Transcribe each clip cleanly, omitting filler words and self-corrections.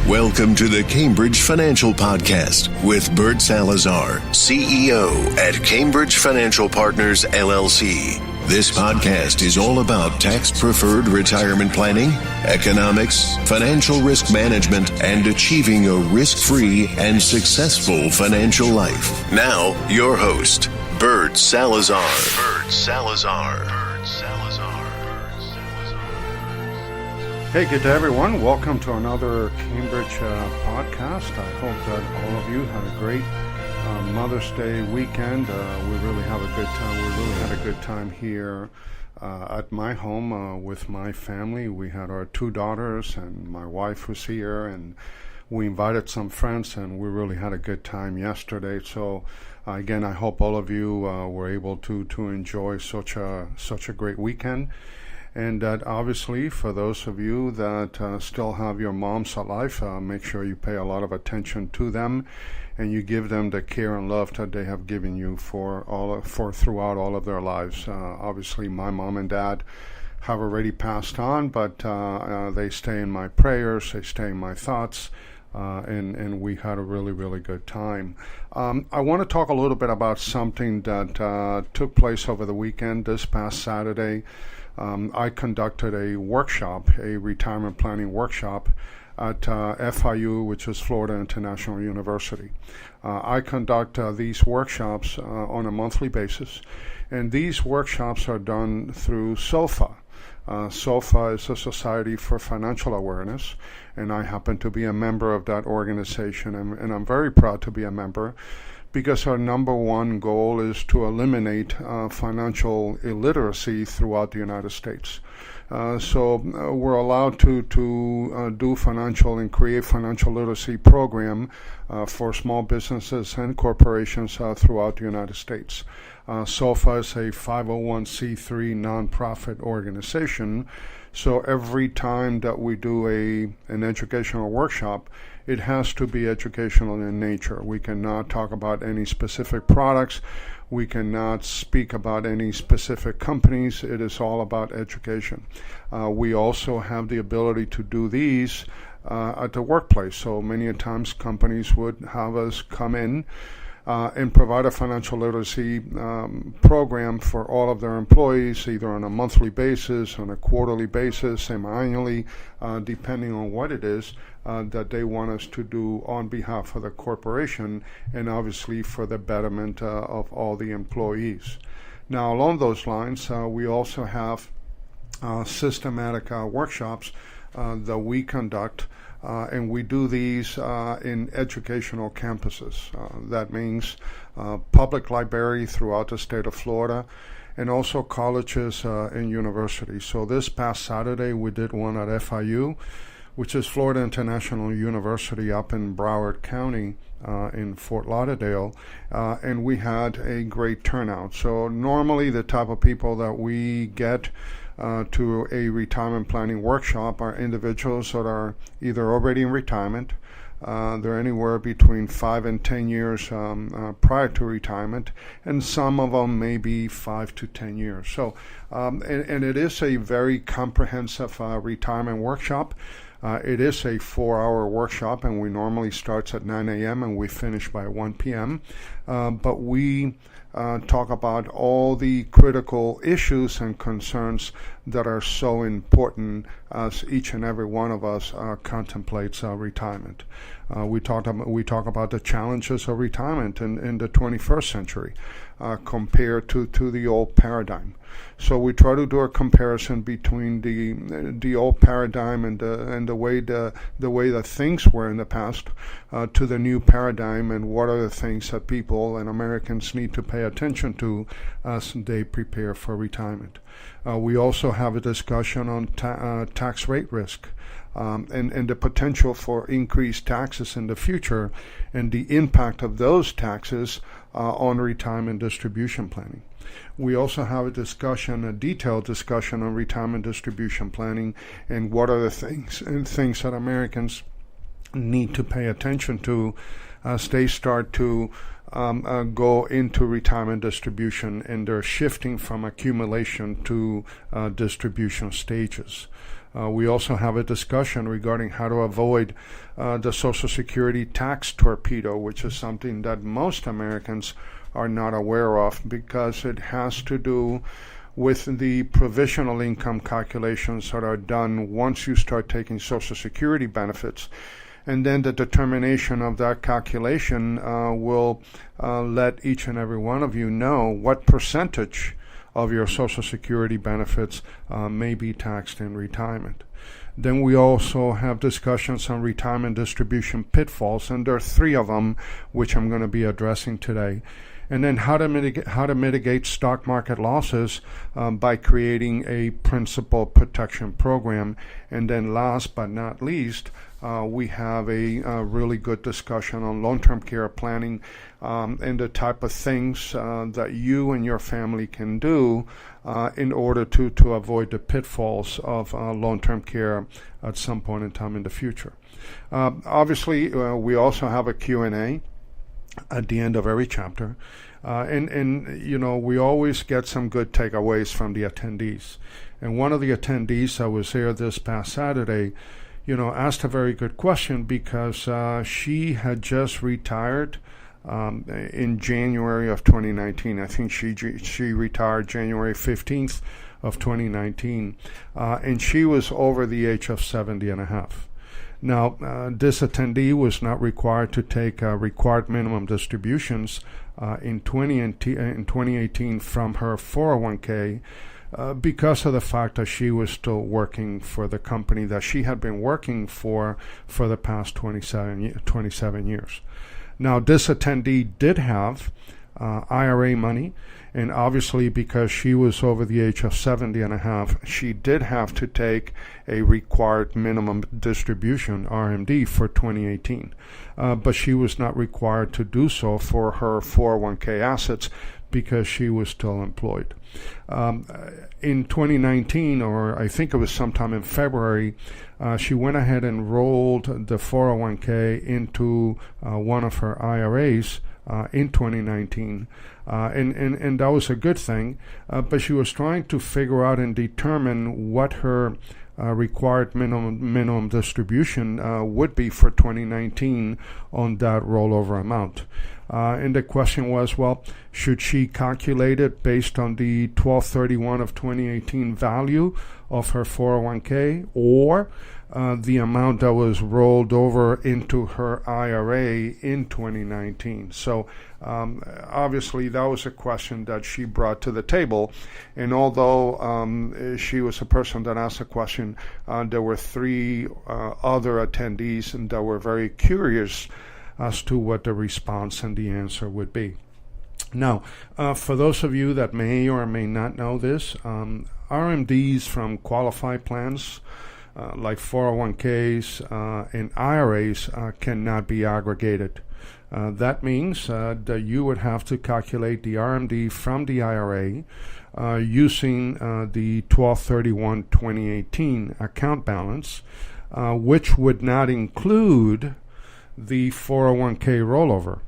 Welcome to the Cambridge Financial Podcast with Bert Salazar, CEO at Cambridge Financial Partners, LLC. This podcast is all about tax-preferred retirement planning, economics, financial risk management, and achieving a risk-free and successful financial life. Now, your host, Bert Salazar. Bert Salazar. Hey, good day, everyone. Welcome to another Cambridge podcast. I hope that all of you had a great Mother's Day weekend. We really have a good time. We really had a good time here at my home with my family. We had our two daughters and my wife was here, and we invited some friends, and we really had a good time yesterday. So again, I hope all of you were able to enjoy such a great weekend. And that obviously, for those of you that still have your moms alive, make sure you pay a lot of attention to them, and you give them the care and love that they have given you for throughout all of their lives. Obviously, my mom and dad have already passed on, but they stay in my prayers, they stay in my thoughts, and we had a really, really good time. I want to talk a little bit about something that took place over the weekend, this past Saturday. I conducted a workshop, a retirement planning workshop at FIU, which is Florida International University. I conduct these workshops on a monthly basis, and these workshops are done through SOFA. SOFA is a Society for Financial Awareness, and I happen to be a member of that organization, and I'm very proud to be a member, because our number one goal is to eliminate financial illiteracy throughout the United States. So we're allowed to do financial and create financial literacy program for small businesses and corporations throughout the United States. SOFA is a 501c3 nonprofit organization. So every time that we do an educational workshop, it has to be educational in nature. We cannot talk about any specific products. We cannot speak about any specific companies. It is all about education. We also have the ability to do these at the workplace. So many times companies would have us come in and provide a financial literacy program for all of their employees, either on a monthly basis, on a quarterly basis, semi-annually, depending on what it is that they want us to do on behalf of the corporation, and obviously for the betterment of all the employees. Now, along those lines, we also have systematic workshops that we conduct, and we do these in educational campuses. That means public library throughout the state of Florida, and also colleges and universities. So this past Saturday, we did one at FIU, which is Florida International University up in Broward County in Fort Lauderdale, and we had a great turnout. So normally the type of people that we get to a retirement planning workshop are individuals that are either already in retirement, they're anywhere between 5 and 10 years prior to retirement, and some of them may be 5 to 10 years. So, and it is a very comprehensive retirement workshop. It is a 4-hour workshop, and we normally start at 9 a.m. and we finish by 1 p.m. But we talk about all the critical issues and concerns that are so important as each and every one of us contemplates retirement. We talk about the challenges of retirement in the 21st century compared to the old paradigm. So we try to do a comparison between the old paradigm and the way that things were in the past to the new paradigm, and what are the things that people and Americans need to pay attention to as they prepare for retirement. We also have a discussion on tax rate risk. And the potential for increased taxes in the future, and the impact of those taxes on retirement distribution planning. We also have a detailed discussion on retirement distribution planning, and what are the things that Americans need to pay attention to as they start to go into retirement distribution, and they're shifting from accumulation to distribution stages. We also have a discussion regarding how to avoid the Social Security tax torpedo, which is something that most Americans are not aware of because it has to do with the provisional income calculations that are done once you start taking Social Security benefits. And then the determination of that calculation will let each and every one of you know what percentage of your Social Security benefits may be taxed in retirement. Then we also have discussions on retirement distribution pitfalls, and there are 3 of them which I'm going to be addressing today. And then how to mitigate stock market losses by creating a principal protection program. And then last but not least, we have a really good discussion on long-term care planning and the type of things that you and your family can do in order to avoid the pitfalls of long-term care at some point in time in the future. Obviously, we also have a Q&A at the end of every chapter. And you know, we always get some good takeaways from the attendees. And one of the attendees that was here this past Saturday, you know, asked a very good question because she had just retired in January of 2019. I think she retired January 15th of 2019. And she was over the age of 70 and a half. Now, this attendee was not required to take required minimum distributions in 2018 from her 401k because of the fact that she was still working for the company that she had been working for the past 27 years. Now, this attendee did have IRA money, and obviously because she was over the age of 70 and a half, she did have to take a required minimum distribution, RMD, for 2018. But she was not required to do so for her 401k assets because she was still employed. In 2019, or I think it was sometime in February, she went ahead and rolled the 401k into one of her IRAs in 2019, and that was a good thing, but she was trying to figure out and determine what her required minimum distribution would be for 2019 on that rollover amount. And the question was, well, should she calculate it based on the 12/31 of 2018 value of her 401k or the amount that was rolled over into her IRA in 2019? So obviously that was a question that she brought to the table, and although she was a person that asked a question, there were 3 other attendees and that were very curious as to what the response and the answer would be. Now, for those of you that may or may not know this, RMDs from qualified plans like 401ks and IRAs cannot be aggregated. That means that you would have to calculate the RMD from the IRA using the 12/31/2018 account balance, which would not include the 401k rollover.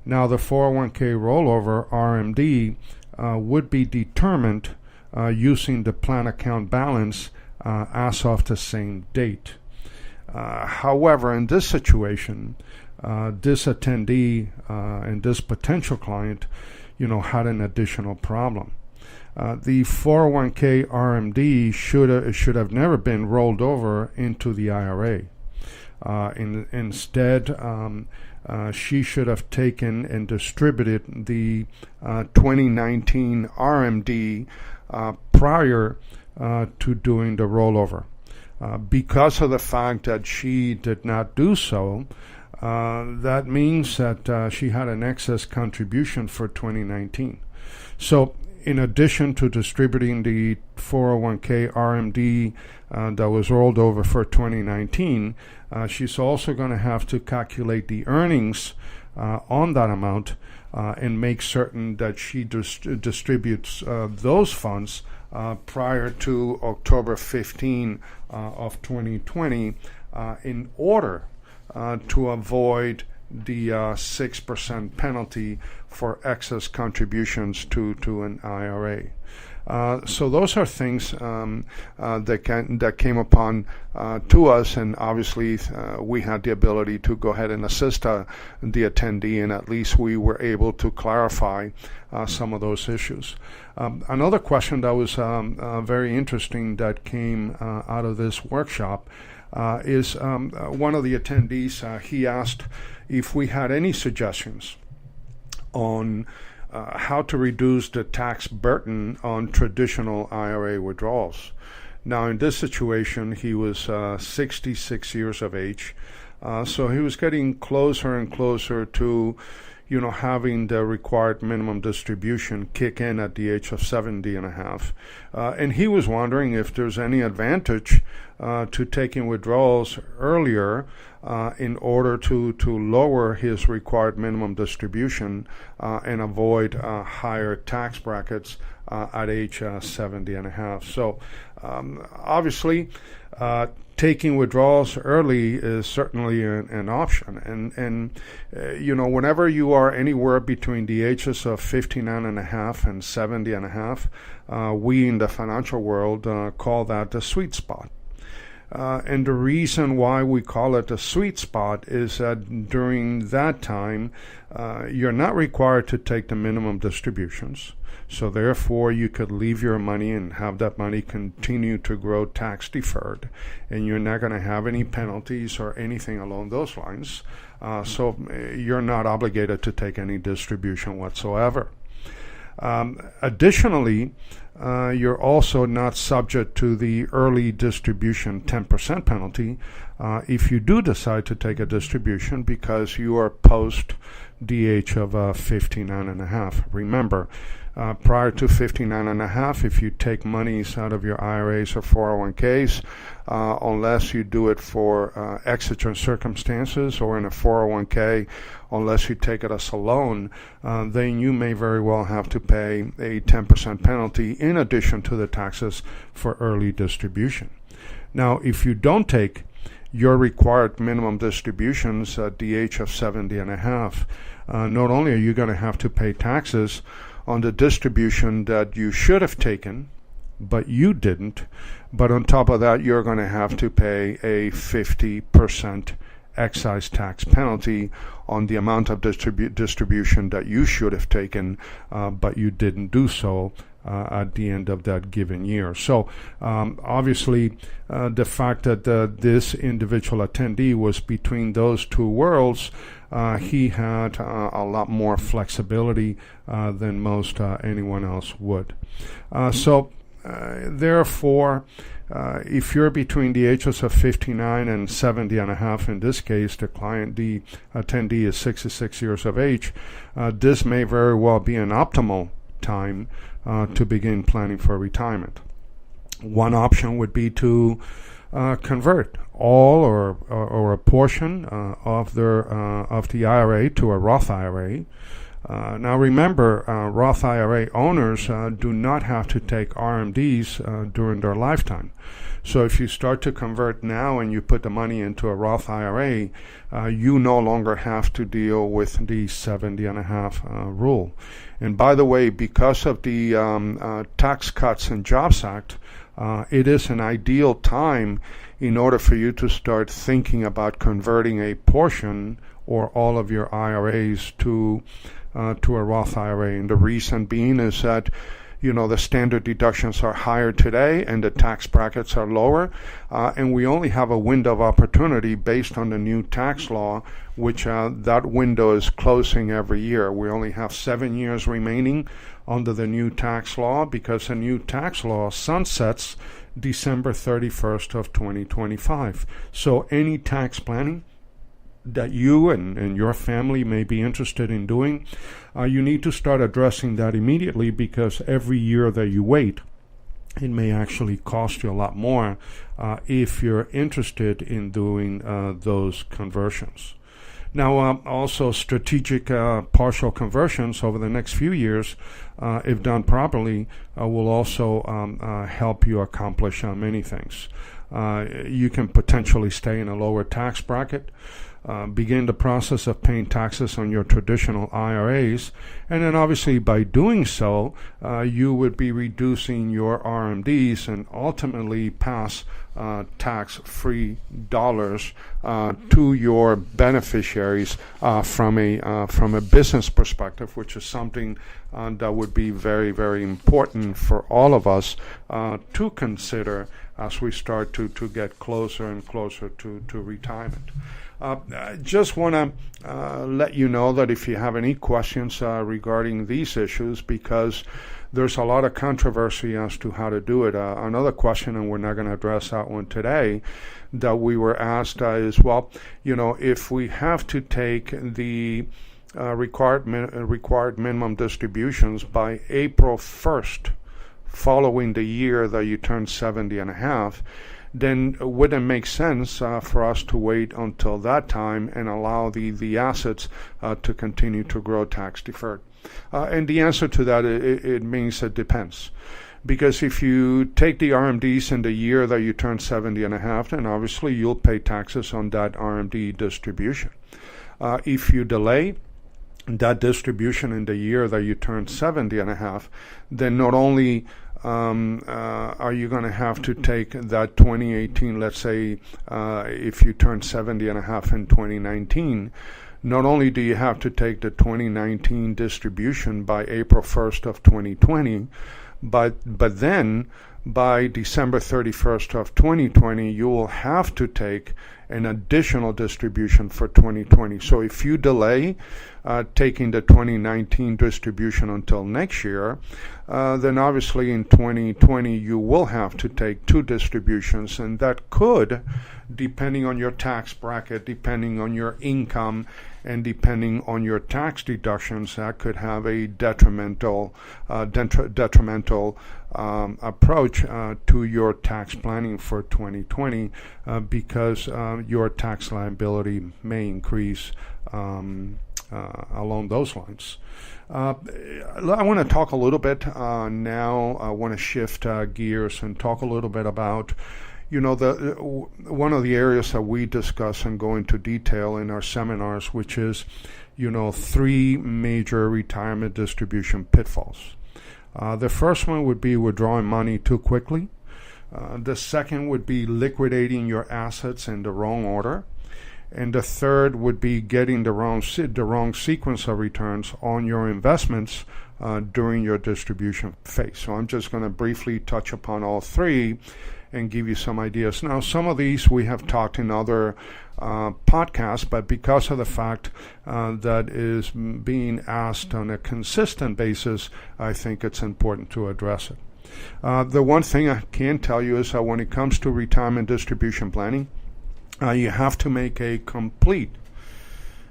Now, the 401k rollover RMD would be determined using the plan account balance as of the same date. However, in this situation, this attendee and this potential client, you know, had an additional problem. The 401k RMD should have never been rolled over into the IRA. Instead, she should have taken and distributed the 2019 RMD prior to doing the rollover. Because of the fact that she did not do so, that means that she had an excess contribution for 2019. So in addition to distributing the 401k RMD that was rolled over for 2019, she's also going to have to calculate the earnings on that amount and make certain that she distributes those funds prior to October 15 of 2020 in order to avoid the 6% penalty for excess contributions to an IRA. So those are things that came upon to us, and obviously we had the ability to go ahead and assist the attendee, and at least we were able to clarify some of those issues. Another question that was very interesting that came out of this workshop is one of the attendees, he asked if we had any suggestions on how to reduce the tax burden on traditional IRA withdrawals. Now, in this situation, he was 66 years of age, so he was getting closer and closer to having the required minimum distribution kick in at the age of 70 and a half. And he was wondering if there's any advantage to taking withdrawals earlier in order to lower his required minimum distribution and avoid higher tax brackets at age 70 and a half. So obviously, taking withdrawals early is certainly an option. And whenever you are anywhere between the ages of 59 and a half and 70 and a half, we in the financial world call that the sweet spot. And the reason why we call it a sweet spot is that during that time, you're not required to take the minimum distributions. So therefore, you could leave your money and have that money continue to grow tax deferred, and you're not going to have any penalties or anything along those lines. So you're not obligated to take any distribution whatsoever. Additionally, you're also not subject to the early distribution 10% penalty if you do decide to take a distribution because you are post the age of 59 and a half. Remember, prior to 59 and a half, if you take monies out of your IRAs or 401ks, unless you do it for exigent circumstances or in a 401k, unless you take it as a loan, then you may very well have to pay a 10% penalty in addition to the taxes for early distribution. Now, if you don't take your required minimum distributions at the age of 70 and a half, not only are you going to have to pay taxes on the distribution that you should have taken, but you didn't, but on top of that, you're going to have to pay a 50% excise tax penalty on the amount of distribution that you should have taken, but you didn't do so at the end of that given year. So obviously, the fact that this individual attendee was between those two worlds, he had a lot more flexibility than most anyone else would. Therefore, if you're between the ages of 59 and 70 and a half, in this case, the attendee is 66 years of age, this may very well be an optimal time to begin planning for retirement. One option would be to convert all or a portion of the IRA to a Roth IRA. Now remember, Roth IRA owners do not have to take RMDs during their lifetime. So if you start to convert now and you put the money into a Roth IRA, you no longer have to deal with the 70 and a half rule. And by the way, because of the Tax Cuts and Jobs Act, it is an ideal time in order for you to start thinking about converting a portion or all of your IRAs to a Roth IRA. And the reason being is that the standard deductions are higher today and the tax brackets are lower, and we only have a window of opportunity based on the new tax law, which that window is closing every year. We only have 7 years remaining under the new tax law because the new tax law sunsets December 31st of 2025. So any tax planning that you and your family may be interested in doing, you need to start addressing that immediately, because every year that you wait, it may actually cost you a lot more if you're interested in doing those conversions. Now, also strategic partial conversions over the next few years, if done properly, will also help you accomplish many things. You can potentially stay in a lower tax bracket. begin the process of paying taxes on your traditional IRAs. And then obviously by doing so, you would be reducing your RMDs and ultimately pass tax-free dollars to your beneficiaries from a business perspective, which is something that would be very, very important for all of us to consider as we start to get closer and closer to retirement. I just want to let you know that if you have any questions regarding these issues, because there's a lot of controversy as to how to do it. Another question, and we're not going to address that one today, that we were asked is, well, if we have to take the required minimum distributions by April 1st, following the year that you turn 70 and a half, then would it make sense for us to wait until that time and allow the assets to continue to grow tax deferred? And the answer to that, it means it depends. Because if you take the RMDs in the year that you turn 70 and a half, then obviously you'll pay taxes on that RMD distribution. If you delay that distribution in the year that you turn 70 and a half, then not only are you going to have to take that 2018, let's say if you turn 70 and a half in 2019, not only do you have to take the 2019 distribution by April 1st of 2020, but then by December 31st of 2020, you will have to take an additional distribution for 2020. So if you delay taking the 2019 distribution until next year, then obviously in 2020 you will have to take two distributions, and that could, depending on your tax bracket, depending on your income, and depending on your tax deductions, that could have a detrimental approach to your tax planning for 2020 because your tax liability may increase along those lines. I want to talk a little bit now. I want to shift gears and talk a little bit about one of the areas that we discuss and go into detail in our seminars, which is, three major retirement distribution pitfalls. The first one would be withdrawing money too quickly. The second would be liquidating your assets in the wrong order. And the third would be getting the wrong sequence of returns on your investments during your distribution phase. So I'm just going to briefly touch upon all three and give you some ideas. Now, some of these we have talked in other podcasts, but because of the fact that is being asked on a consistent basis, I think it's important to address it. The one thing I can tell you is that when it comes to retirement distribution planning, you have to make a complete,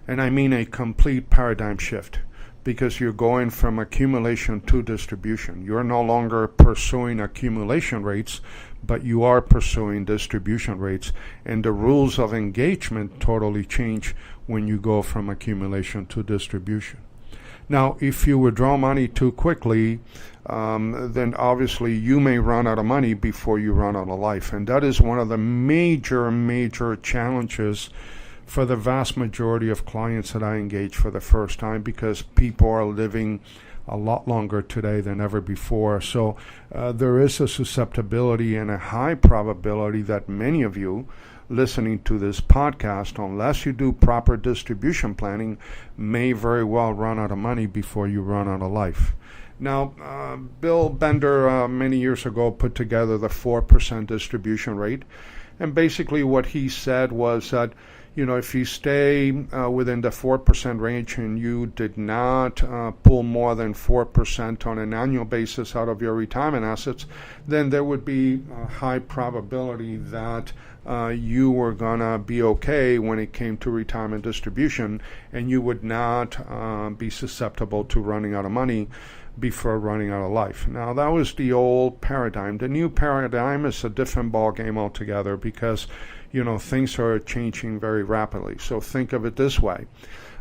and I mean a complete paradigm shift, because you're going from accumulation to distribution. You're no longer pursuing accumulation rates, but you are pursuing distribution rates, and the rules of engagement totally change when you go from accumulation to distribution. Now, if you withdraw money too quickly, then obviously you may run out of money before you run out of life. And that is one of the major challenges for the vast majority of clients that I engage for the first time, because people are living a lot longer today than ever before. So there is a susceptibility and a high probability that many of you listening to this podcast, unless you do proper distribution planning, may very well run out of money before you run out of life. Now, Bill Bender many years ago put together the 4% distribution rate, and basically what he said was that if you stay within the 4% range and you did not pull more than 4% on an annual basis out of your retirement assets, then there would be a high probability that you were going to be okay when it came to retirement distribution, and you would not be susceptible to running out of money before running out of life. Now, that was the old paradigm. The new paradigm is a different ball game altogether, because things are changing very rapidly. So think of it this way.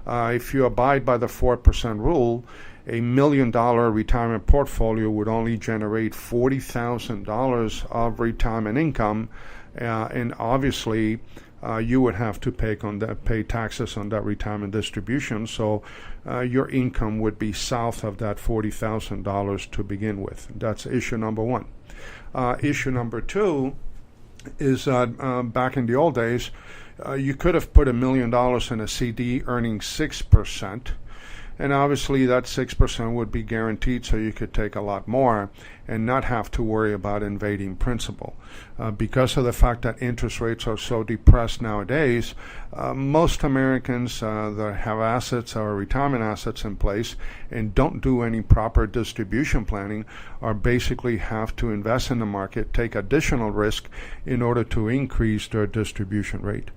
If you abide by the 4% rule, $1 million retirement portfolio would only generate $40,000 of retirement income, and obviously you would have to pay taxes on that retirement distribution. So your income would be south of that $40,000 to begin with. That's issue number one. Issue number two is back in the old days, you could have put $1 million in a CD earning 6%. And obviously that 6% would be guaranteed, so you could take a lot more and not have to worry about invading principal. Because of the fact that interest rates are so depressed nowadays, most Americans that have assets or retirement assets in place and don't do any proper distribution planning are basically have to invest in the market, take additional risk in order to increase their distribution rate.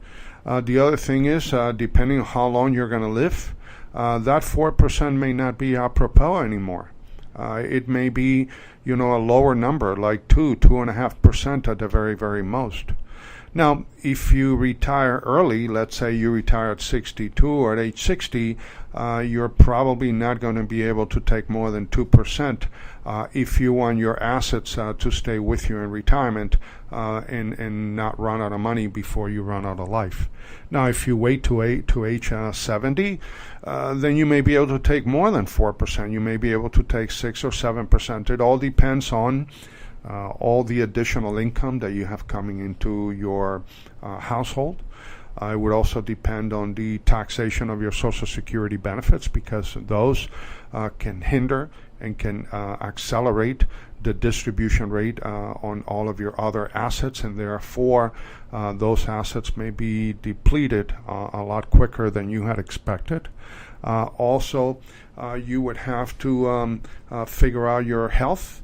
The other thing is, depending on how long you're going to live, that 4% may not be apropos anymore. It may be, a lower number, like 2.5% at the very, very most. Now, if you retire early, let's say you retire at 62 or at age 60, you're probably not going to be able to take more than 2% if you want your assets to stay with you in retirement and not run out of money before you run out of life. Now, if you wait to age 70, then you may be able to take more than 4%. You may be able to take 6 or 7%. It all depends on all the additional income that you have coming into your household. It would also depend on the taxation of your Social Security benefits, because those can hinder and can accelerate the distribution rate on all of your other assets, and therefore those assets may be depleted a lot quicker than you had expected. Also, you would have to figure out your health.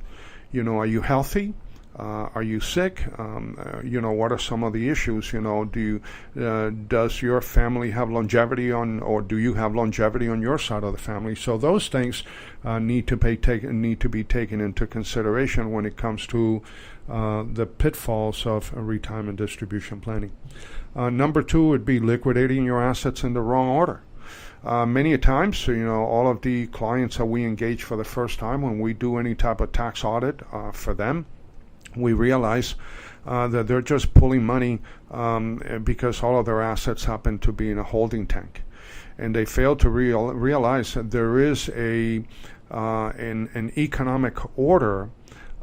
Are you healthy? Are you sick? What are some of the issues? Does your family have longevity or do you have longevity on your side of the family? So those things need to be taken into consideration when it comes to the pitfalls of retirement distribution planning. Number two would be liquidating your assets in the wrong order. Many times, all of the clients that we engage for the first time, when we do any type of tax audit for them, we realize that they're just pulling money because all of their assets happen to be in a holding tank. And they fail to realize that there is an economic order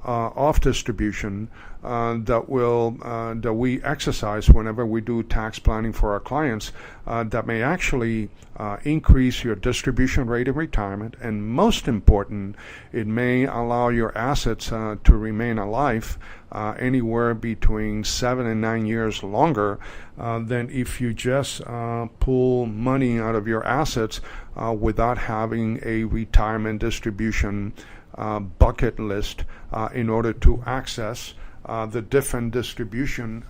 of distribution that we exercise whenever we do tax planning for our clients, that may actually increase your distribution rate in retirement, and most important, it may allow your assets to remain alive anywhere between 7 and 9 years longer than if you just pull money out of your assets without having a retirement distribution bucket list in order to access the different distribution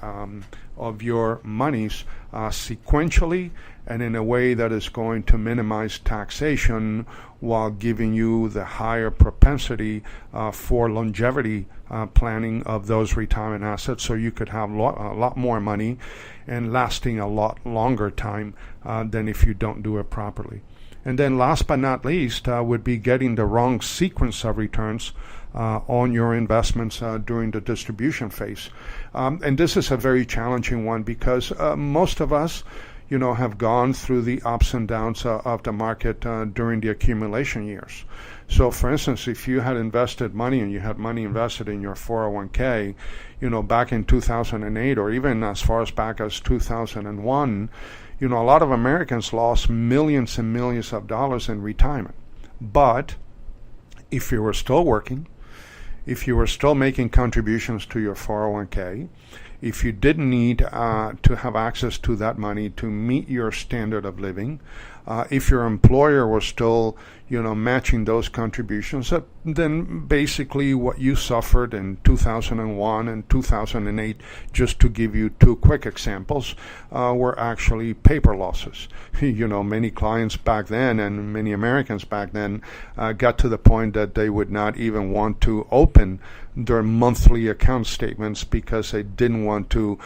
of your monies sequentially and in a way that is going to minimize taxation while giving you the higher propensity for longevity planning of those retirement assets, so you could have a lot more money and lasting a lot longer time than if you don't do it properly. And then last but not least would be getting the wrong sequence of returns on your investments during the distribution phase. And this is a very challenging one because most of us, have gone through the ups and downs of the market during the accumulation years. So, for instance, if you had invested money and you had money invested in your 401k, back in 2008 or even as far as back as 2001, a lot of Americans lost millions and millions of dollars in retirement. But if you were still working, if you were still making contributions to your 401k, if you didn't need to have access to that money to meet your standard of living, if your employer was still, matching those contributions, then basically what you suffered in 2001 and 2008, just to give you two quick examples, were actually paper losses. Many clients back then and many Americans back then got to the point that they would not even want to open their monthly account statements because they didn't want to,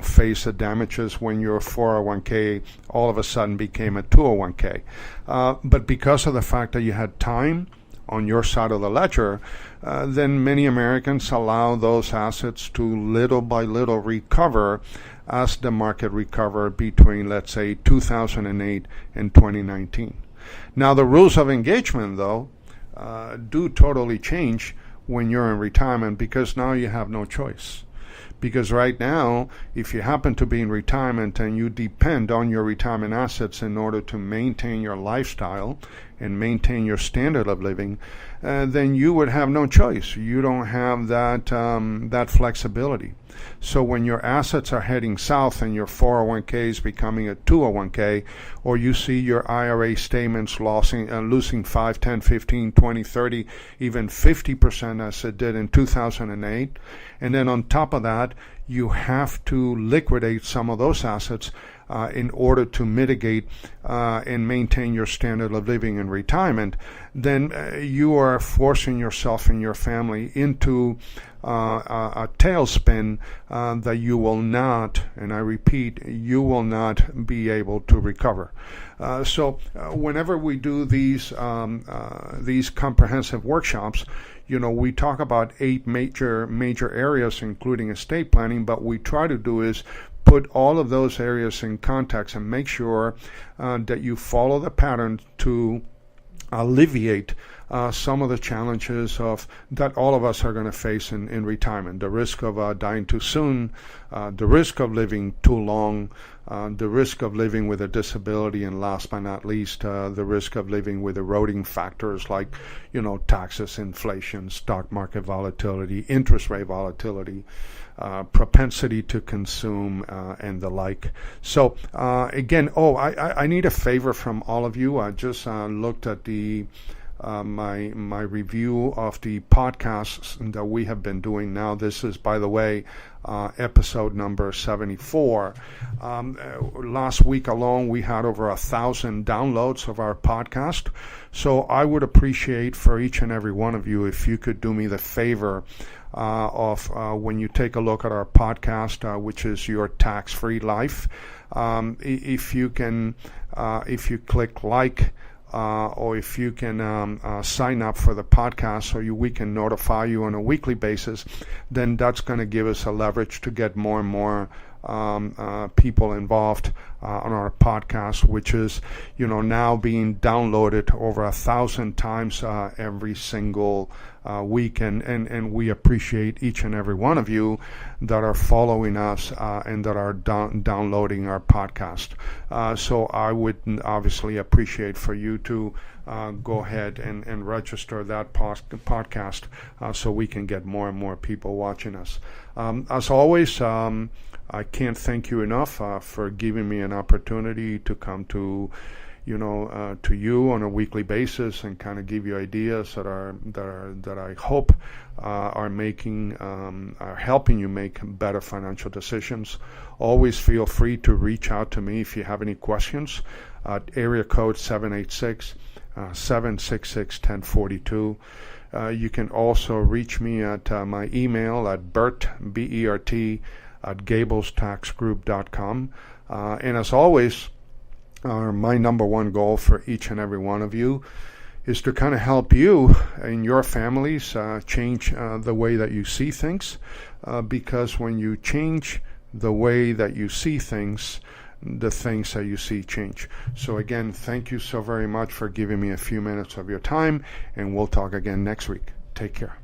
face the damages when your 401k all of a sudden became a 201k. But because of the fact that you had time on your side of the ledger, then many Americans allow those assets to little by little recover as the market recovered between, let's say, 2008 and 2019. Now, the rules of engagement, though, do totally change when you're in retirement, because now you have no choice. Because right now, if you happen to be in retirement and you depend on your retirement assets in order to maintain your lifestyle and maintain your standard of living, then you would have no choice. You don't have that flexibility. So when your assets are heading south and your 401k is becoming a 201k, or you see your IRA statements losing 5, 10, 15, 20, 30, even 50% as it did in 2008, and then on top of that, you have to liquidate some of those assets in order to mitigate and maintain your standard of living in retirement, then you are forcing yourself and your family into a tailspin that you will not, and I repeat, you will not be able to recover. So whenever we do these comprehensive workshops, we talk about 8 major areas, including estate planning, but we try to do is put all of those areas in context and make sure that you follow the pattern to alleviate some of the challenges that all of us are going to face in retirement. The risk of dying too soon, the risk of living too long, the risk of living with a disability, and last but not least, the risk of living with eroding factors like, taxes, inflation, stock market volatility, interest rate volatility, propensity to consume, and the like. So again, I need a favor from all of you. I just looked at my review of the podcasts that we have been doing now. This is, by the way, episode number 74. Last week alone, we had over 1,000 downloads of our podcast. So I would appreciate for each and every one of you if you could do me the favor of when you take a look at our podcast, which is Your Tax-Free Life. If you click like, or if you can sign up for the podcast so we can notify you on a weekly basis, then that's going to give us a leverage to get more and more people involved on our podcast, which is now being downloaded over 1,000 times every single week, and we appreciate each and every one of you that are following us and that are downloading our podcast. So I would obviously appreciate for you to go ahead and register that podcast so we can get more and more people watching us. As always, I can't thank you enough for giving me an opportunity to come to you on a weekly basis and kind of give you ideas that I hope are helping you make better financial decisions. Always feel free to reach out to me if you have any questions at area code 786-766-1042. You can also reach me at my email at Bert, B-E-R-T, at gablestaxgroup.com. And as always, my number one goal for each and every one of you is to kind of help you and your families change the way that you see things, because when you change the way that you see things, the things that you see change. So again, thank you so very much for giving me a few minutes of your time, and we'll talk again next week. Take care.